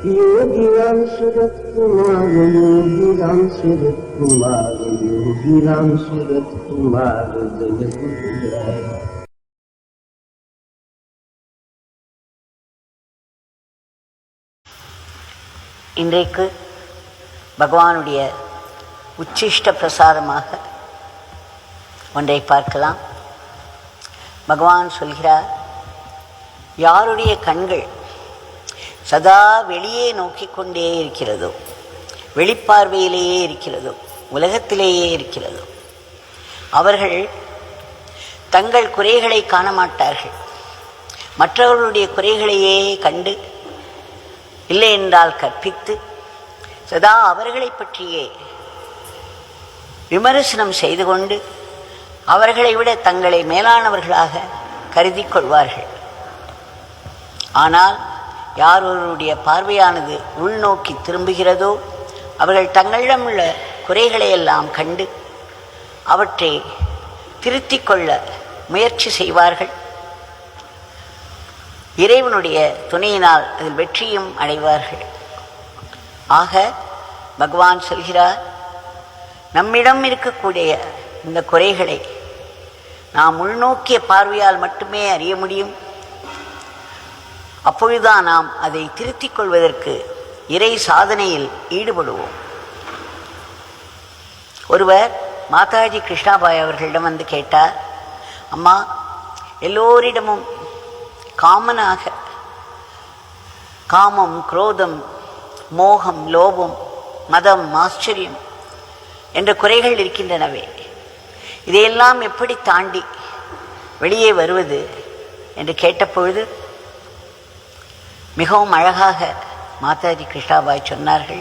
योगी राम सूरत कुमार, योगी राम सूरत कुमार, योगी राम सूरत कुमार जय गुरु जय। இன்றைக்கு பகவானுடைய உச்சிஷ்ட பிரசாதமாக ஒன்றை பார்க்கலாம். பகவான் சொல்கிறார், யாருடைய கண்கள் சதா வெளியே நோக்கி கொண்டே இருக்கிறதோ, வெளிப்பார்வையிலேயே இருக்கிறதோ, உலகத்திலேயே இருக்கிறதோ, அவர்கள் தங்கள் குறைகளை காண மாட்டார்கள். மற்றவர்களுடைய குறைகளையே கண்டு, இல்லை என்றால் கற்பித்து, சதா அவர்களை பற்றியே விமர்சனம் செய்து கொண்டு அவர்களை விட தங்களை மேலானவர்களாக கருதி கொள்வார்கள். ஆனால் யார் ஒருவருடைய பார்வையானது உள்நோக்கி திரும்புகிறதோ, அவர்கள் தங்களிடம் உள்ள குறைகளையெல்லாம் கண்டு அவற்றை திருத்திக் கொள்ள முயற்சி செய்வார்கள். இறைவனுடைய துணையினால் அதில் வெற்றியும் அடைவார்கள். ஆக பகவான் சொல்கிறார், நம்மிடம் இருக்கக்கூடிய இந்த குறைகளை நாம் உள்நோக்கிய பார்வையால் மட்டுமே அறிய முடியும். அப்பொழுதுதான் நாம் அதை திருத்திக் கொள்வதற்கு இறை சாதனையில் ஈடுபடுவோம். ஒருவர் மாதாஜி கிருஷ்ணாபாய் அவர்களிடம் வந்து கேட்டார், அம்மா, எல்லோரிடமும் காமனாக காமம், குரோதம், மோகம், லோபம், மதம், ஆச்சரியம் என்ற குறைகள் இருக்கின்றனவே, இதையெல்லாம் எப்படி தாண்டி வெளியே வருவது என்று கேட்டபொழுது மிகவும் அழகாக மாதாஜி கிருஷ்ணாபாய் சொன்னார்கள்,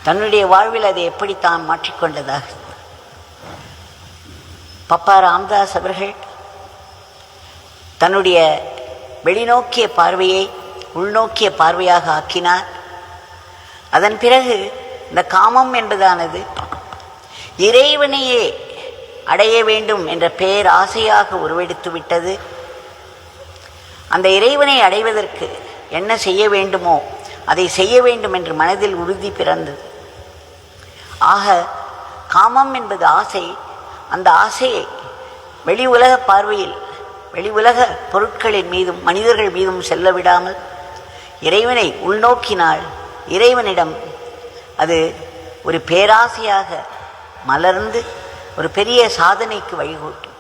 தன்னுடைய வாழ்வில் அதை எப்படி தான் மாற்றிக்கொண்டதாக. பப்பா ராம்தாஸ் அவர்கள் தன்னுடைய வெளிநோக்கிய பார்வையை உள்நோக்கிய பார்வையாக ஆக்கினார். அதன் பிறகு இந்த காமம் என்பதானது இறைவனையே அடைய வேண்டும் என்ற பேராசையாக உருவெடுத்து விட்டது. அந்த இறைவனை அடைவதற்கு என்ன செய்ய வேண்டுமோ அதை செய்ய வேண்டும் என்று மனதில் உறுதி பிறந்தது. ஆக காமம் என்பது ஆசை. அந்த ஆசையை வெளி உலக பார்வையில், வெளி உலக பொருட்களின் மீதும் மனிதர்கள் மீதும் செல்ல விடாமல் இறைவனை உள்நோக்கினால் இறைவனிடம் அது ஒரு பேராசையாக மலர்ந்து ஒரு பெரிய சாதனைக்கு வழிகூட்டும்.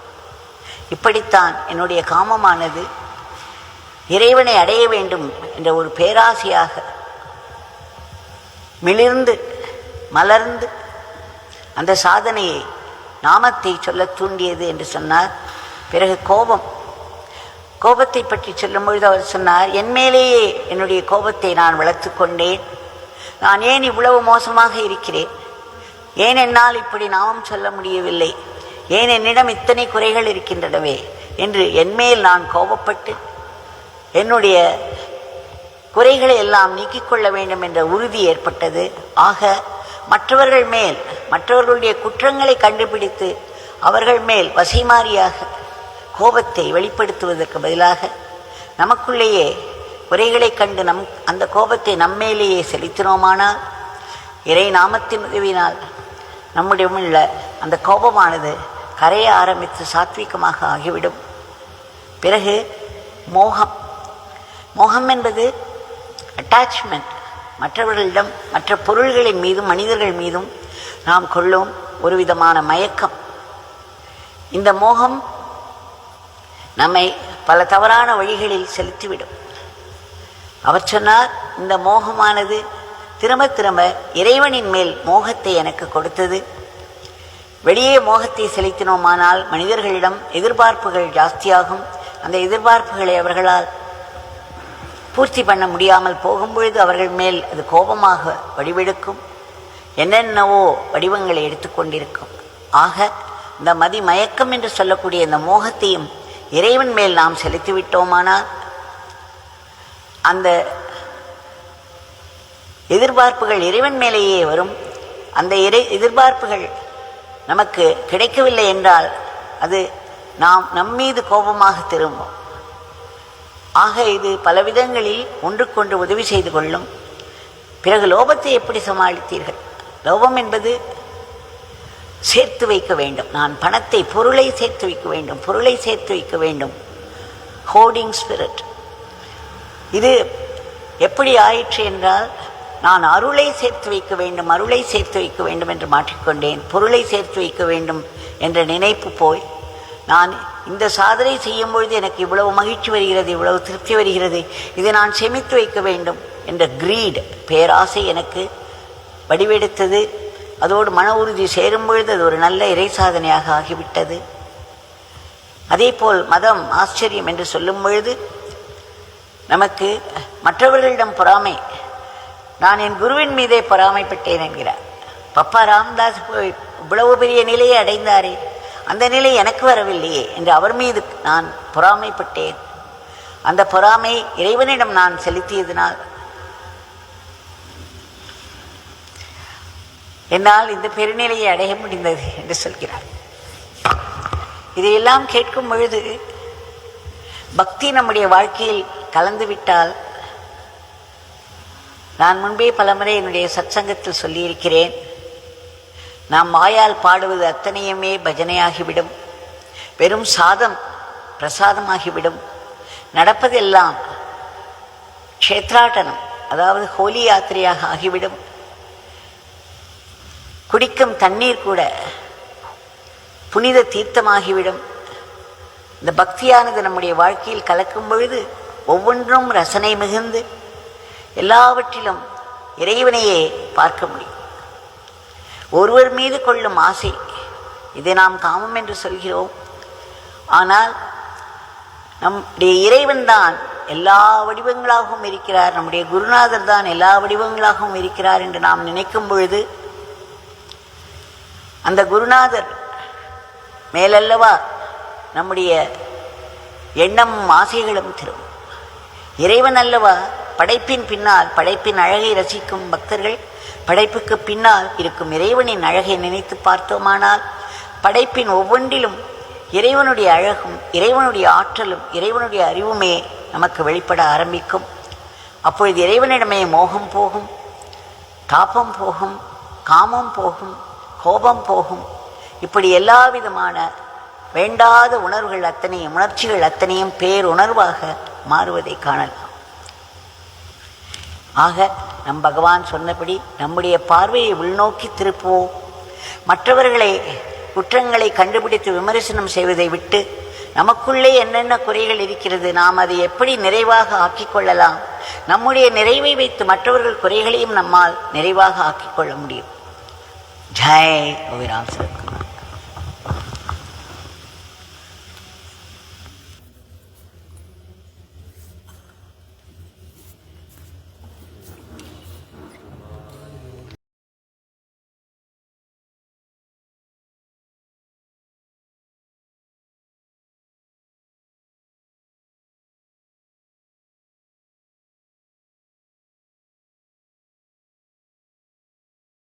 இப்படித்தான் என்னுடைய காமமானது இறைவனை அடைய வேண்டும் என்ற ஒரு பேராசையாக மிளிர்ந்து மலர்ந்து அந்த சாதனையை, நாமத்தை சொல்ல தூண்டியது என்று சொன்னார். பிறகு கோபத்தை பற்றி சொல்லும்பொழுது அவர் சொன்னார், என் மேலேயே என்னுடைய கோபத்தை நான் வளர்த்து கொண்டேன். நான் ஏன் இவ்வளவு மோசமாக இருக்கிறேன்? ஏன் என்னால் இப்படி நாமம் சொல்ல முடியவில்லை? ஏன் என்னிடம் இத்தனை குறைகள் இருக்கின்றனவே என்று என்மேல் நான் கோபப்பட்டு என்னுடைய குறைகளை எல்லாம் நீக்கிக் கொள்ள வேண்டும் என்ற உறுதி ஏற்பட்டது. ஆக மற்றவர்கள் மேல் மற்றவர்களுடைய குற்றங்களை கண்டுபிடித்து அவர்கள் மேல் வசைமாரியாக கோபத்தை வெளிப்படுத்துவதற்கு பதிலாக நமக்குள்ளேயே குறைகளை கண்டு அந்த கோபத்தை நம்மேலேயே செலுத்தினோமானால் இறை நாமத்தின் உதவினால் நம்முடைய உள்ள அந்த கோபமானது கரைய ஆரம்பித்து சாத்வீகமாக ஆகிவிடும். பிறகு மோகம் என்பது அட்டாச்மெண்ட், மற்றவர்களிடம் மற்ற பொருள்களின் மீதும் மனிதர்கள் மீதும் நாம் கொள்ளும் ஒரு விதமான மயக்கம். இந்த மோகம் நம்மை பல தவறான வழிகளில் செலுத்திவிடும். அவர் சொன்னார், இந்த மோகமானது திரும்ப திரும்ப இறைவனின் மேல் மோகத்தை எனக்கு கொடுத்தது. வெளியே மோகத்தை செலுத்தினோமானால் மனிதர்களிடம் எதிர்பார்ப்புகள் ஜாஸ்தியாகும். அந்த எதிர்பார்ப்புகளை அவர்களால் பூர்த்தி பண்ண முடியாமல் போகும்பொழுது அவர்கள் மேல் அது கோபமாக வடிவெடுக்கும், என்னென்னவோ வடிவங்களை எடுத்துக்கொண்டிருக்கும். ஆக இந்த மயக்கம் என்று சொல்லக்கூடிய இந்த மோகத்தையும் இறைவன் மேல் நாம் செலுத்திவிட்டோமானால் அந்த எதிர்பார்ப்புகள் இறைவன் மேலேயே வரும். அந்த எதிர்பார்ப்புகள் நமக்கு கிடைக்கவில்லை என்றால் அது நம்மீது கோபமாக திரும்பும். ஆக இது பலவிதங்களில் ஒன்றுக்கொன்று உதவி செய்து கொள்ளும். பிறகு லோபத்தை எப்படி சமாளித்தீர்கள்? லோபம் என்பது சேர்த்து வைக்க வேண்டும். நான் பணத்தை, பொருளை சேர்த்து வைக்க வேண்டும், பொருளை சேர்த்து வைக்க வேண்டும். Hoarding spirit. இது எப்படி ஆயிற்று என்றால், நான் அருளை சேர்த்து வைக்க வேண்டும், அருளை சேர்த்து வைக்க வேண்டும் என்று மாற்றிக்கொண்டேன். பொருளை சேர்த்து வைக்க வேண்டும் என்ற நினைப்பு போய், நான் இந்த சாதனை செய்யும் பொழுது எனக்கு இவ்வளவு மகிழ்ச்சி வருகிறது, இவ்வளவு திருப்தி வருகிறது, இதை நான் சேமித்து வைக்க வேண்டும் என்ற கிரீட், பேராசை எனக்கு வடிவெடுத்தது. அதோடு மன உறுதி சேரும் பொழுது அது ஒரு நல்ல இறை சாதனையாக ஆகிவிட்டது. அதே போல் மதம் ஆச்சரியம் என்று சொல்லும் பொழுது நமக்கு மற்றவர்களிடம் பொறாமை. நான் என் குருவின் மீதே பொறாமைப்பட்டேன் என்கிறார். பப்பா ராம்தாஸ் இவ்வளவு பெரிய நிலையை அடைந்தாரே, அந்த நிலை எனக்கு வரவில்லையே என்று அவர் மீது நான் பொறாமைப்பட்டேன். அந்த பொறாமை இறைவனிடம் நான் செலுத்தியதனால் என்னால் இந்த பெருநிலையை அடைய முடிந்தது என்று சொல்கிறார். இதையெல்லாம் கேட்கும் பொழுது பக்தி நம்முடைய வாழ்க்கையில் கலந்துவிட்டால், நான் முன்பே பலமுறை என்னுடைய சத்சங்கத்தில் சொல்லியிருக்கிறேன், நாம் வாயால் பாடுவது அத்தனையுமே பஜனையாகிவிடும், வெறும் சாதம் பிரசாதமாகிவிடும். நடப்பதெல்லாம் க்ஷேத்ராட்டனம், அதாவது ஹோலி யாத்திரையாக ஆகிவிடும். குடிக்கும் தண்ணீர் கூட புனித தீர்த்தமாகிவிடும். இந்த பக்தியானது நம்முடைய வாழ்க்கையில் கலக்கும் பொழுது ஒவ்வொன்றும் ரசனை மிகுந்து எல்லாவற்றிலும் இறைவனையே பார்க்க முடியும். ஒருவர் மீது கொள்ளும் ஆசை, இதை நாம் காமம் என்று சொல்கிறோம். ஆனால் நம்முடைய இறைவன் தான் எல்லா வடிவங்களாகவும் இருக்கிறார், நம்முடைய குருநாதர் தான் எல்லா வடிவங்களாகவும் இருக்கிறார் என்று நாம் நினைக்கும் பொழுது, அந்த குருநாதர் மேலல்லவா நம்முடைய எண்ணமும் ஆசைகளும் திரும்பும். இறைவன் அல்லவா படைப்பின் பின்னால், படைப்பின் அழகை ரசிக்கும் பக்தர்கள் படைப்புக்கு பின்னால் இருக்கும் இறைவனின் அழகை நினைத்து பார்த்தோமானால், படைப்பின் ஒவ்வொன்றிலும் இறைவனுடைய அழகும், இறைவனுடைய ஆற்றலும், இறைவனுடைய அறிவுமே நமக்கு வெளிப்பட ஆரம்பிக்கும். அப்பொழுது இறைவனிடமே மோகம் போகும், தாபம் போகும், காமம் போகும், கோபம் போகும். இப்படி எல்லா விதமான வேண்டாத உணர்வுகள் அத்தனையும், உணர்ச்சிகள் அத்தனையும் பேருணர்வாக மாறுவதை காணலாம். ஆக நம் பகவான் சொன்னபடி நம்முடைய பார்வையை உள்நோக்கி திருப்புவோம். மற்றவர்களை குற்றங்களை கண்டுபிடித்து விமர்சனம் செய்வதை விட்டு, நமக்குள்ளே என்னென்ன குறைகள் இருக்கிறது, நாம் அதை எப்படி நிறைவாக ஆக்கிக்கொள்ளலாம், நம்முடைய நிறைவை வைத்து மற்றவர்கள் குறைகளையும் நம்மால் நிறைவாக ஆக்கிக்கொள்ள முடியும். ஜெய் ரவிராம் சரத்குமார்.